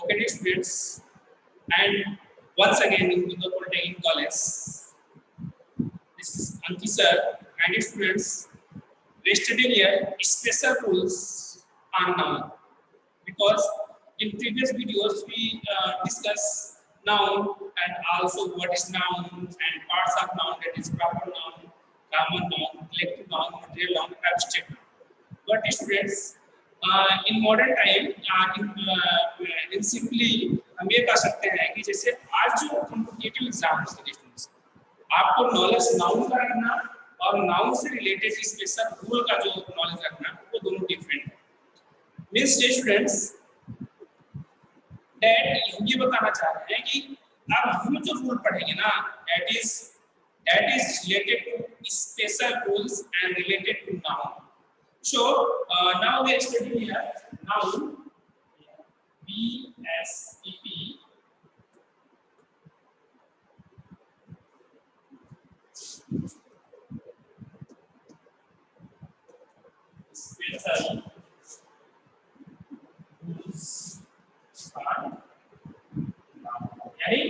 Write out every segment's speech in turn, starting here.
Okay, dear students, and once again in the Polytechnic College. This is Anki sir, and dear students, we studying here special rules on noun, because in previous videos we discuss noun and also what is noun and parts of noun, that is proper noun, common noun, collective noun, material noun, abstract noun. But students, in modern time, in simply हम ये कह सकते हैं कि जैसे आज जो competitive exam होते हैं स्टूडेंट्स, आपको नॉलेज नाउन का रखना और नाउन से रिलेटेड स्पेशल रूल का जो नॉलेज रखना, वो दोनों डिफरेंट है। मींस स्टूडेंट्स दैट हम ये बताना चाह रहे हैं कि अब हम जो रूल पढ़ेंगे ना, that is related to special rules and related to noun. So now we are studying here noun, BSEP, special rules for noun. यानी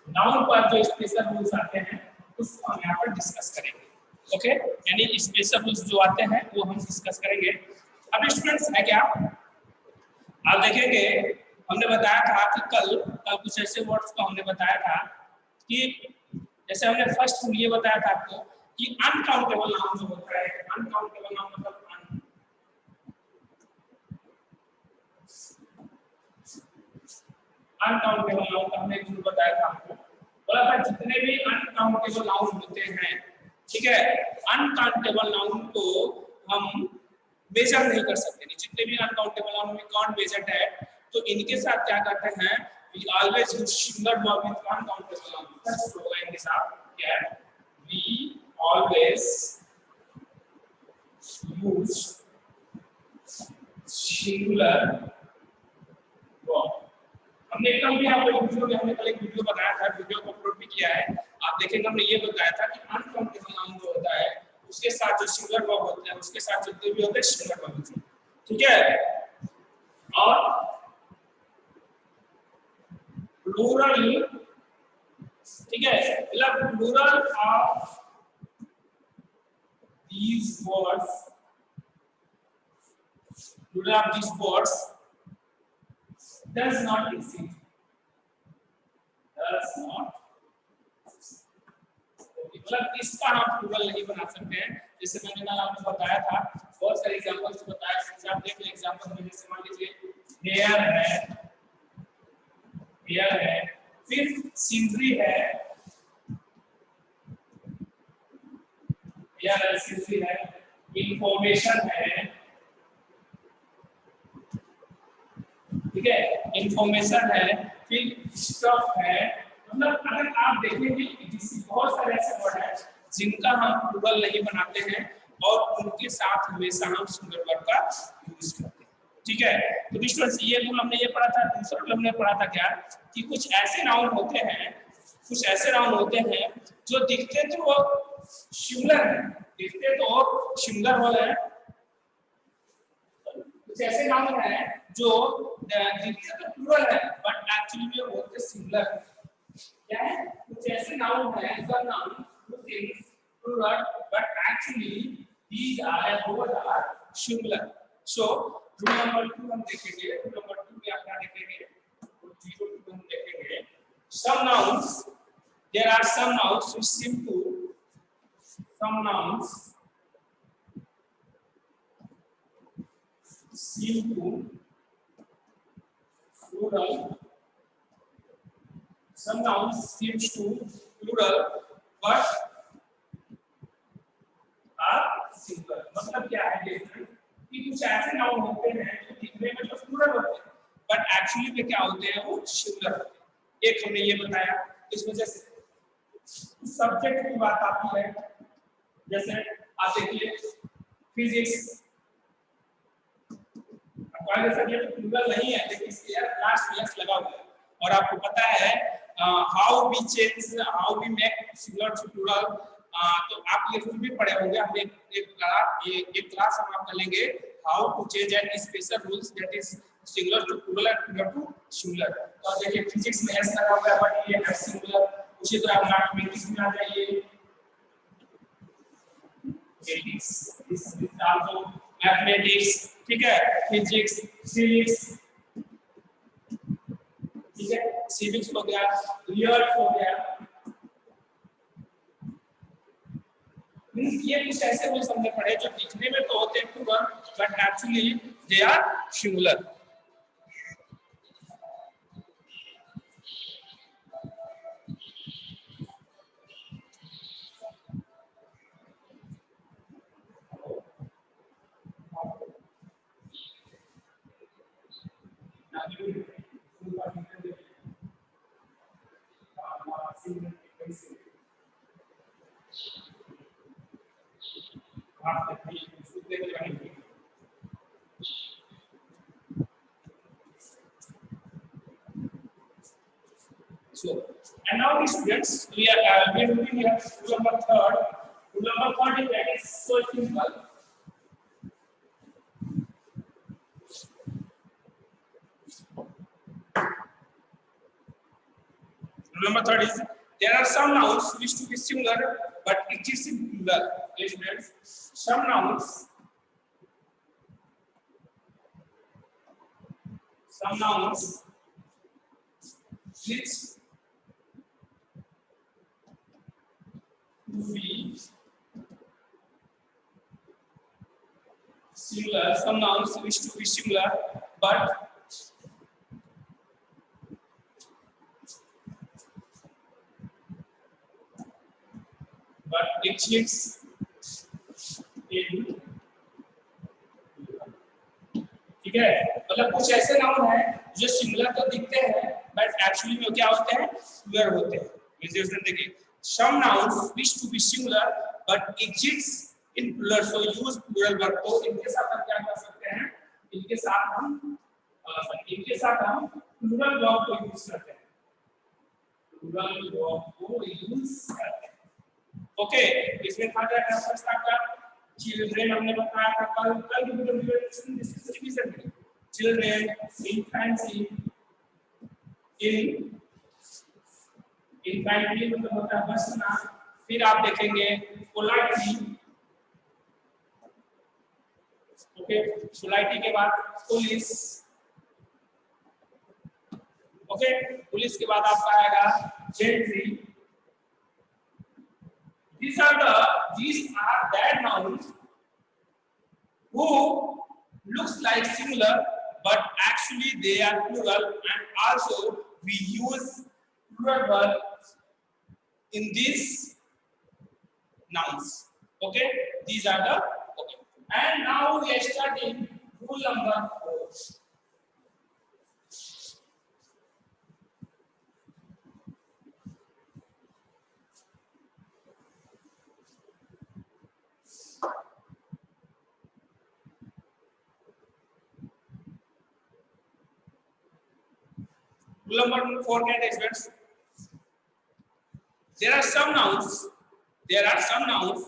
नाउन पर जो स्पेशल रूल्स आते हैं उसको हम यहाँ पर डिस्कस करेंगे. ओके, यानी स्पेशल रूल्स जो आते हैं वो हम डिस्कस करेंगे. अब स्टूडेंट्स है क्या, आप देखेंगे हमने बताया था कि कल कुछ ऐसे वर्ड्स को हमने बताया था कि जैसे हमने फर्स्ट रूल ये बताया था आपको कि अनकाउंटेबल नाउन जो होता है, अनकाउंटेबल नाउन मतलब अनकाउंटेबल नाउन का हमने एक रूल बताया था आपको. बोला था जितने भी अनकाउंटेबल नाउन होते हैं, ठीक है, अनकाउंटेबल नाउन को हम मेजर नहीं कर सकते. जितने भी अनकाउंटेबल नाउन में काउंट मेजर्ड है, तो इनके साथ क्या करते हैं, we always use singular verb with uncountable noun. First होगा इनके साथ क्या, we always use singular verb. हमने कल भी आपको वीडियो में हमने कल एक वीडियो बनाया था, वीडियो को अपलोड भी किया है, आप देखेंगे. हमने ये बताया था कि अनकाउंटेबल नाउन जो होता है उसके साथ जो सिंगुलर वर्ब होते हैं उसके साथ जितने भी होते हैं सिंगुलर वर्ब होते हैं, ठीक है. और प्लूरल, ठीक है, मतलब plural of these words, plural of these words does not exist, does not, मतलब इसका हम प्लूरल नहीं बना सकते हैं. जैसे मैंने ना आपको बताया था, बहुत सारे एग्जांपल्स बताया. आप देख लें एग्जांपल में, जैसे मान लीजिए हेयर है, फिर सीनरी है, हेयर है, सीनरी है, इंफॉर्मेशन है, ठीक है, इंफॉर्मेशन है, फिर स्टफ है. मतलब अगर आप देखेंगे बहुत सारे ऐसे वर्ड हैं जिनका हम प्लूरल नहीं बनाते हैं और उनके साथ हमेशा हम सिंगुलर वर्ब का यूज करते हैं, ठीक है. तो स्टूडेंट्स ये रूल हमने ये पढ़ा था. दूसरा रूल हमने पढ़ा था क्या, कि कुछ ऐसे नाउन होते हैं जो दिखते तो सिंगुलर है, कुछ ऐसे नाउन है जो दिखते तो प्लूरल है बट एक्चुअली में होते सिंगुलर है. क्या है, कुछ ऐसे नाउन है, सब noun use plural but actually these are singular. So rule number 2 हम देखेंगे. rule number 2 में आप क्या देखेंगे, 0 2 हम देखेंगे. Some nouns, there are some nouns which seem to plural. Some nouns seems to plural but are singular. मतलब क्या है कि कुछ ऐसे नाउन होते हैं जो दिखने में तो प्लूरल होते हैं बट एक्चुअली में क्या होते हैं, वो सिंगुलर होते हैं. एक हमने ये बताया. इस वजह से सब्जेक्ट की बात आती है. जैसे आप देखिए फिजिक्स, आपका सब्जेक्ट प्लूरल नहीं है लेकिन इसके लास्ट में एस लगा हुआ है. और आपको पता है how we make singular to plural. तो आप ये रूल भी पढ़े होंगे. हम एक क्लास हम आपका लेंगे how to change and special rules, that is singular to plural and plural to singular. तो आप देखिए फिजिक्स में एस लगा हुआ है बट ये है सिंगुलर। उसी तरह मैथमेटिक्स में आ जाइए, दिस इज आल्सो मैथमेटिक्स, ठीक है, फिजिक्स, सिविक्स, ठीक है, सिविक्स हो गया, रियल हो गया। ये कुछ ऐसे रूल्स हमने पढ़े जो दिखने में तो होते हैं plural but actually they are singular. So, and now the students, we are moving here to number third. To number third is that is so simple. Number third is there are some nouns which to be similar but exist in plural. Yes, students, some nouns which to be similar, some nouns which to be similar but exists in, ठीक है, मतलब कुछ ऐसे noun है जो similar तो दिखते हैं बट एक्चुअली में क्या होते हैं, प्लूरल होते हैं। मींस देखिए some nouns wish to be similar but exists in plural, so use plural verb। तो इनके साथ हम क्या कर सकते हैं, इनके साथ हम प्लूरल वर्ब को यूज करते हैं, प्लूरल वर्ब को यूज करते हैं। ओके, इसमें था क्या फर्स्ट आपका चिल्ड्रन, हमने बताया था कल की वीडियो में डिस्कशन में चिल्ड्रन, इन्फेंसी, इनफैंटली मतलब होता है बचना। फिर आप देखेंगे पोलाइटली, ओके, पोलाइटली के बाद पुलिस, ओके, पुलिस के बाद आपका आएगा gently. These are that nouns who looks like similar but actually they are plural, and also we use plural verb in these nouns. Okay, these are the okay. And now we are starting rule number 4. Rule number 4 क्या है students? There are some nouns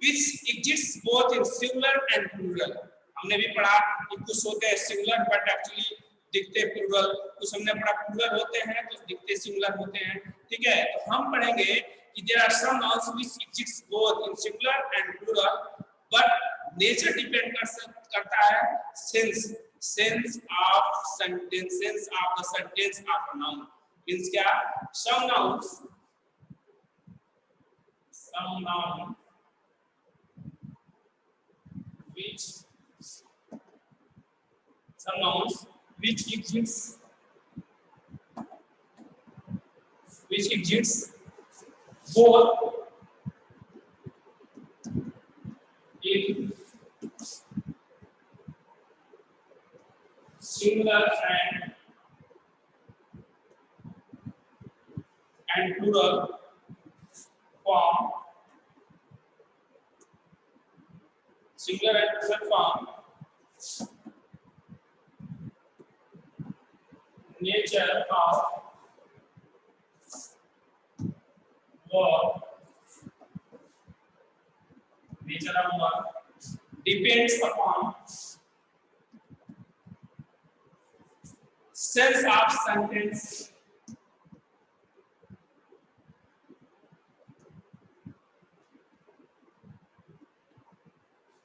which exist both in singular and plural. हमने भी पढ़ा कि कुछ होते हैं singular but actually दिखते प्लूरल, कुछ हमने पढ़ा प्लूरल होते हैं तो दिखते सिंगुलर होते हैं, ठीक है। तो हम पढ़ेंगे कि there are some nouns which exist both in singular and plural but nature depend करता है sense of the sentence of a noun। means क्या, some nouns which exists both in singular and plural form, singular and plural form, nature of verb depends upon sense of sentence,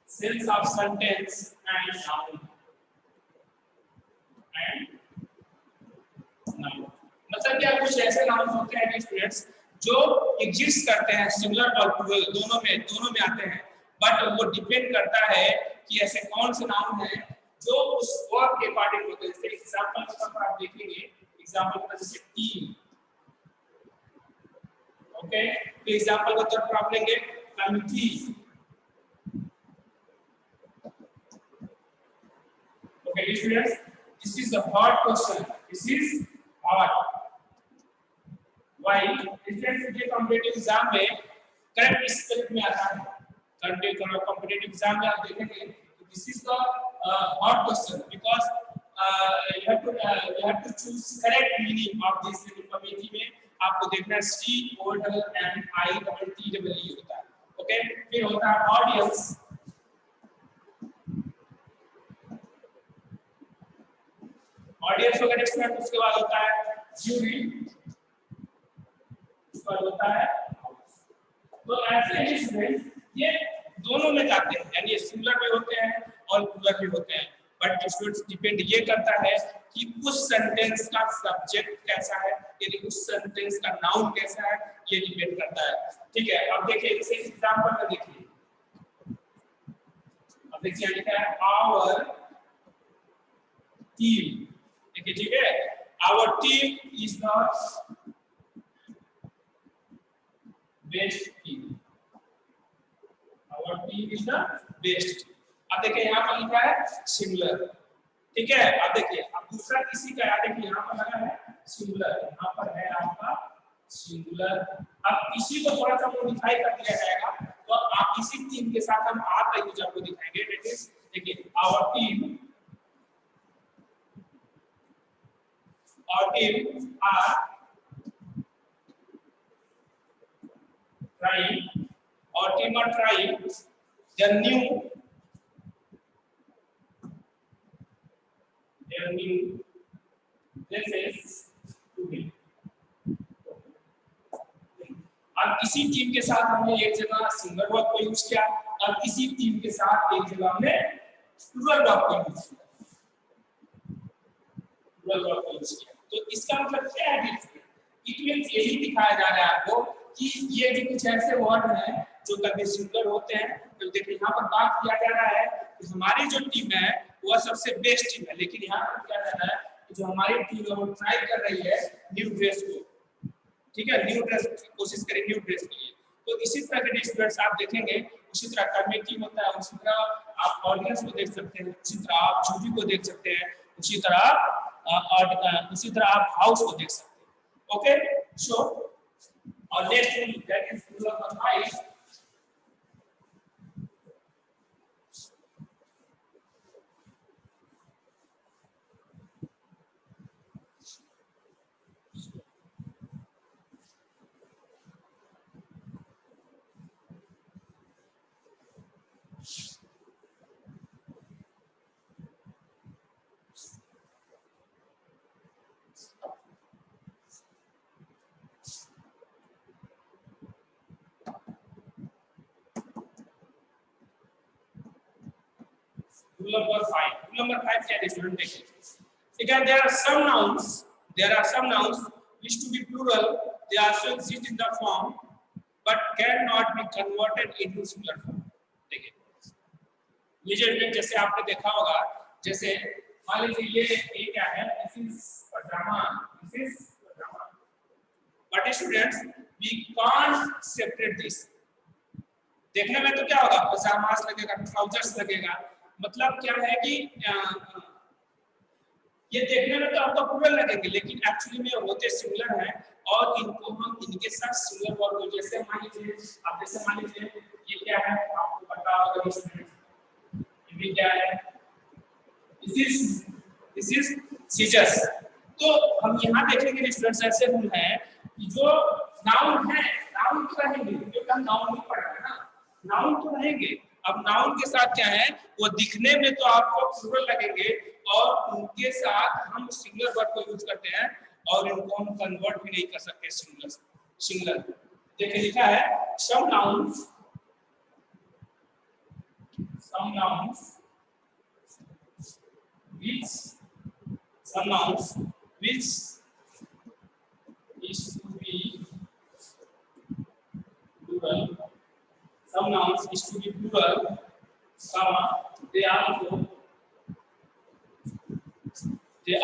sense of sentence and noun, मतलब क्या कुछ ऐसे noun होते हैं students जो exist करते हैं, सिंगुलर और प्लूरल दोनों में आते हैं, बट वो डिपेंड करता है कि ऐसे कौन से नाउन हैं जो उस वर्ब के अकॉर्डिंग होते हैं। जैसे एग्जांपल के तौर पर आप देखेंगे, एग्जांपल के तौर जैसे टीम, ओके, तो एग्जांपल के तौर पर आप लेंगे committee, okay students, this is a hard question, this is hard, why students ये कॉम्पिटिटिव एग्जाम में करंट स्पेलिंग में आता है, करंट कॉम्पिटिटिव एग्जाम में आप देखेंगे तो this is the hard question because you have to choose correct meaning of this committee में आपको देखना C O N I T E होता है, ओके, फिर होता है ऑडियंस, ऑडियंस वगैरह एक्सपर्ट, उसके बाद होता है ज्यूरी, उसके बाद होता है हाउस। तो ऐसे ही स्टूडेंट्स ये दोनों में जाते हैं, यानी ये सिंगुलर भी होते हैं और प्लूरल भी होते हैं, बट स्टूडेंट्स डिपेंड ये करता है कि उस सेंटेंस का सब्जेक्ट कैसा है, यानी उस सेंटेंस का नाउन कैसा है, ये डिपेंड करता है। ठीक है, अब देखिए जैसे एग्जांपल में देखिए, अब देखिए लिखा है आवर टीम, ठीक है, our team is the best team, our team is the best। अब देखिए यहाँ पर लिखा है सिंगुलर, ठीक है, अब देखिए अब दूसरा किसी का है, देखिए यहाँ पर लगा है सिंगुलर, यहाँ पर है आपका सिंगुलर। अब इसी को थोड़ा सा मॉडिफाई कर दिया जाएगा, तो आप इसी टीम के साथ हम आर का यूज आपको दिखाएंगे, दैट इज देखिए our team are trying their new places to be। अब इसी टीम के साथ हमने एक जगह सिंगल वर्ब को यूज किया, अब इसी टीम के साथ एक जगह हमने प्लूरल वर्ब को यूज किया, प्लूरल वर्ब को यूज किया। तो इसका मतलब क्या है? इट मींस यही दिखाया जा रहा है आपको कि ये जो कुछ ऐसे वर्ड हैं जो कभी सिंगुलर होते हैं, तो देखिए यहाँ पर बात किया जा रहा है कि हमारी जो टीम है वह सबसे बेस्ट टीम है, लेकिन यहाँ पर क्या जा रहा है कि जो हमारी टीम है वो ट्राई कर रही है न्यू ड्रेस को, ठीक है, न्यू ड्रेस कोशिश करें न्यू ड्रेस के लिए। तो इसी तरह के स्टूडेंट्स आप देखेंगे, उसी तरह कमिटी होता है, उसी तरह आप ऑडियंस को देख सकते हैं, उसी तरह आप जूरी को देख सकते हैं, उसी तरह आप हाउस को देख सकते हैं। ओके, सो और next that is rule number 5। Rule number 5. Rule number 5 क्या है स्टूडेंट देखिए, again there are some nouns which to be plural, they also exist in the form but cannot be converted into singular form। देखिए ये जो जैसे आपने देखा होगा, जैसे मान लीजिए ये क्या है, this is pajama, but students we can't separate this। देखने में तो क्या होगा, पजामास लगेगा, ट्राउजर्स लगेगा, मतलब क्या है कि ये देखने में तो आपको प्लूरल लगेंगे, लेकिन एक्चुअली में होते सिंगुलर हैं और इनको हम इनके साथ सिंगुलर वर्ब, जैसे मान लीजिए ये क्या है आपको पता होगा स्टूडेंट्स, ये क्या है, दिस इज सीजर्स। तो हम यहाँ देखेंगे स्टूडेंट्स ऐसे रूल हैं कि जो नाउन है, नाउन तो रहेंगे, क्योंकि हम नाउन नहीं पढ़ रहे हैं ना, नाउन तो रहेंगे। अब नाउन के साथ क्या है, वो दिखने में तो आपको प्लूरल लगेंगे, और उनके साथ हम सिंगुलर वर्ब को यूज करते हैं और इनको हम कन्वर्ट भी नहीं कर सकते सिंगुलर सिंगुलर। देखिए लिखा है some nouns which some nouns which is to be plural, some nouns is to be plural, comma they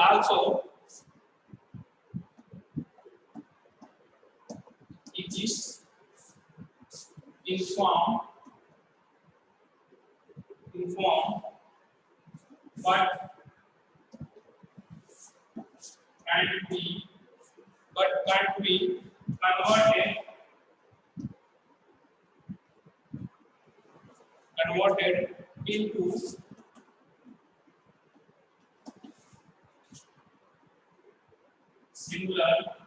also exist in form but can't be converted into singular form।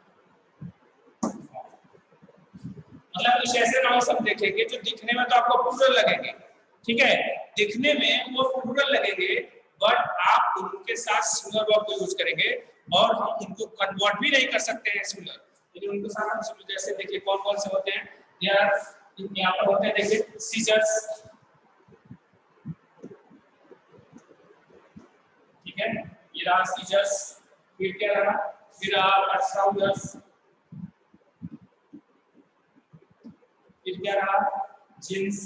मतलब कुछ ऐसे noun सब देखेंगे जो दिखने में तो आपको प्लूरल लगेंगे, ठीक है, दिखने में वो प्लूरल लगेंगे बट आप उनके साथ सिंगुलर वर्ब को यूज करेंगे और हम उनको कन्वर्ट भी नहीं कर सकते हैं सिंगुलर, लेकिन उनके साथ हम सिंगुलर जैसे देखिए कौन कौन से होते हैं यार, यहाँ पर होते हैं देखिए सीजर्स, ठीक है, ये रहा सीजर्स, फिर क्या रहा, फिर ट्राउजर्स, फिर क्या रहा जींस,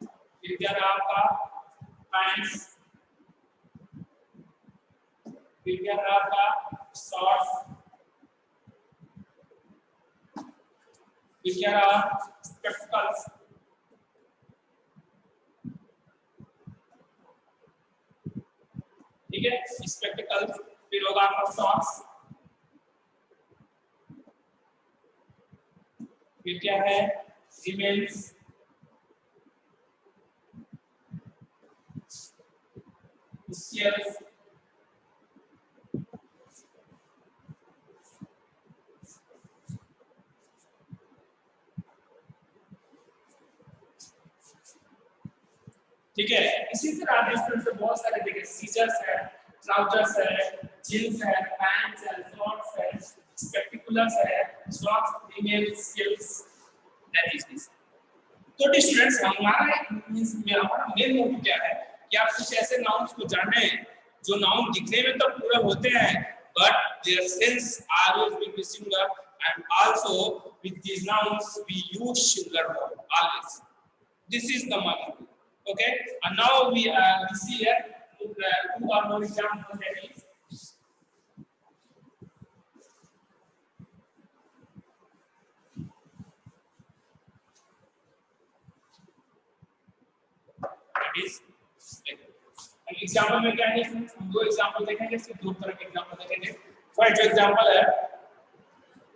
फिर क्या रहा आपका पैंट्स, फिर क्या रहा आपका शॉर्ट्स, फिर क्या रहा स्पेक्टिकल्स, ठीक है, स्पेक्टिकल्स, फिर होगा आपका सॉक्स, फिर क्या है रीमेन्स, स्केल्स, ठीक है। इसी तरह आप स्टूडेंट से बहुत सारे देखिए सीजर्स है, ट्राउजर्स है, जींस है, पैंट्स है, शॉर्ट्स है, स्पेक्टिकुलर्स है, socks, Riemann, scales, that is this. तो स्टूडेंट्स हमारा मेन मोटिव क्या है कि आप कुछ ऐसे नाउन्स को जाने जो नाउन दिखने में तो प्लूरल होते हैं but their sense always will be singular and also with these nouns we use singular verb always. This is the motive. Okay, and now we see here two or more examples, that is example में क्या है, हम दो example देखेंगे, सिर्फ दो तरह के एग्जाम्पल देखेंगे। फर्स्ट एग्जाम्पल है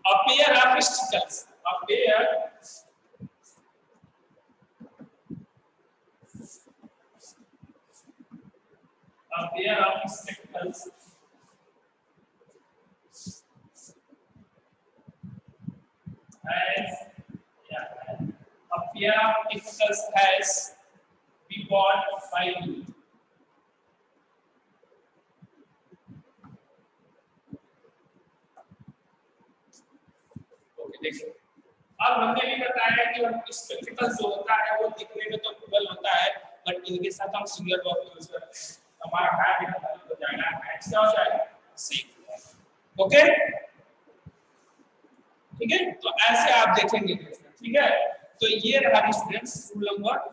a pair of spectacles, a pair of spectacles has a pair of spectacles has been bought by you. देखिए अब हमने भी बताया कि स्पेक्टिकल्स जो होता है वो दिखने में तो प्लूरल होता है बट इनके साथ हम सिंगुलर वर्ब यूज करते हैं, हमारा है हो जाएगा मैच क्या हो जाएगा सी। ओके ठीक है, तो ऐसे आप देखेंगे, ठीक है, तो ये रहा students rule number 5।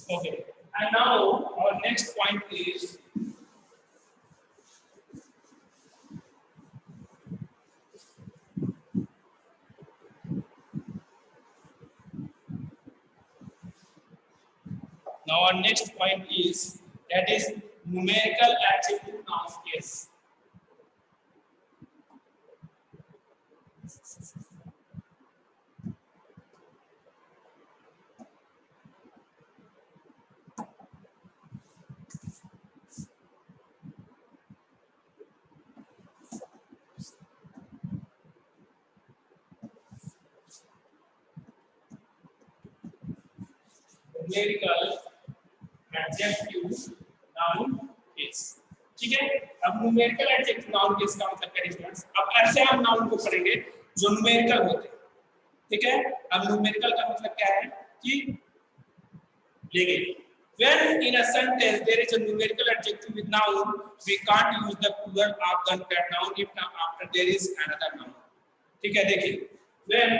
Okay, and now our next point is Now our next point is that is numerical adjective noun case. Numerical adjective noun case. ठीक है, अब न्यूमेरिकल एडजेक्टिव नाउन केस का मतलब क्या है स्टूडेंट्स? अब ऐसे हम नाउन को पढ़ेंगे जो न्यूमेरिकल होते हैं, ठीक है। अब न्यूमेरिकल का मतलब क्या है कि लेंगे when in a sentence there is a numerical adjective with noun, we can't use the plural of that noun if after there is another noun. ठीक है, देखिए when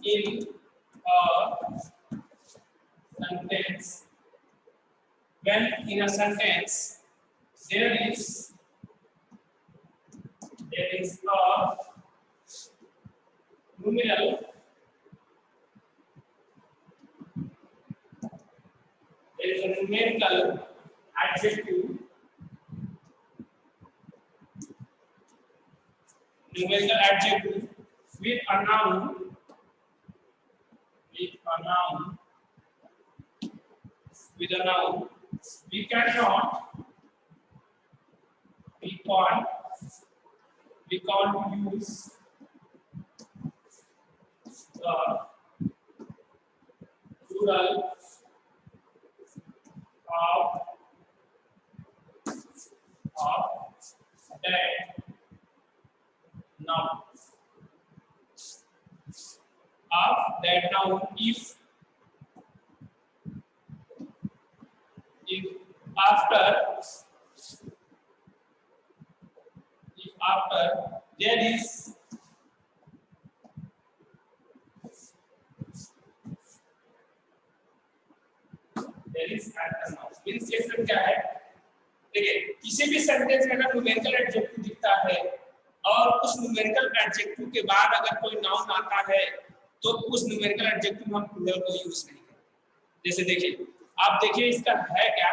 in a sentence, when in a sentence there is a numeral, there is a numerical adjective with a noun, we can't use the plural of that noun. Of that noun if after there is another noun. Means statement क्या है? देखिए किसी भी sentence में अगर numerical adjective दिखता है और उस न्यूमेरिकल एडजेक्टिव के बाद अगर कोई नाउन आता है तो उस न्यूमेरिकल एडजेक्टिव में हम प्लूरल को यूज नहीं करते। जैसे देखिए, आप देखिए इसका है क्या,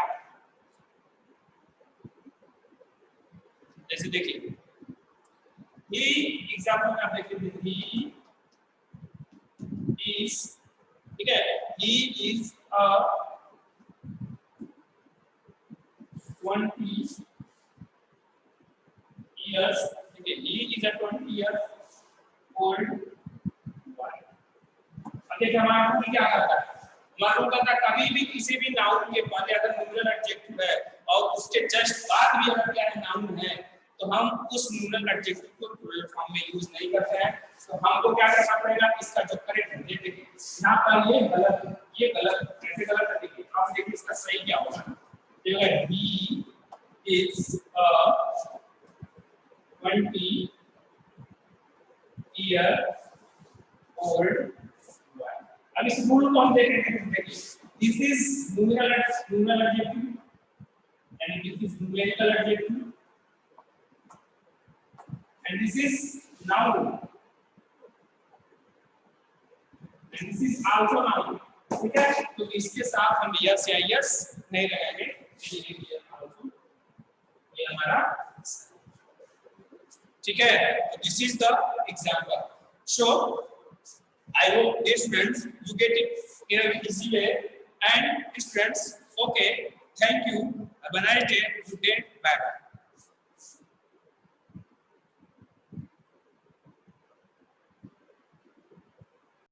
जैसे देखिए ही एग्जांपल में आप देखिए ही इज, ठीक है, ही इज अ 20 years, ठीक है, he is a 20 years old boy। अब देखिए हमारा रूल क्या करता है, हमारा रूल कहता है कभी भी किसी भी नाउन के पहले अगर न्यूमेरल एडजेक्टिव है और उसके जस्ट बाद भी अगर क्या है नाउन है तो हम उस न्यूमेरल एडजेक्टिव को प्लूरल फॉर्म में यूज नहीं करते हैं। तो हमको क्या करना पड़ेगा, इसका जो करेक्ट है ये देखिए यहाँ पर ये गलत कैसे गलत है, देखिए आप देखिए इसका सही क्या होगा। देखिए he is a 20 year old boy। अब इस रूल को हम देखेंगे, this is numeral adjective and this is numerical adjective and this is noun and this is also noun, ठीक है। तो इसके साथ हम यस या यस नहीं लगाएंगे, ये हमारा, ठीक है। तो this is the example. So I hope dear students you get it in a easy way and students okay, thank you, have a nice day, good day, bye bye।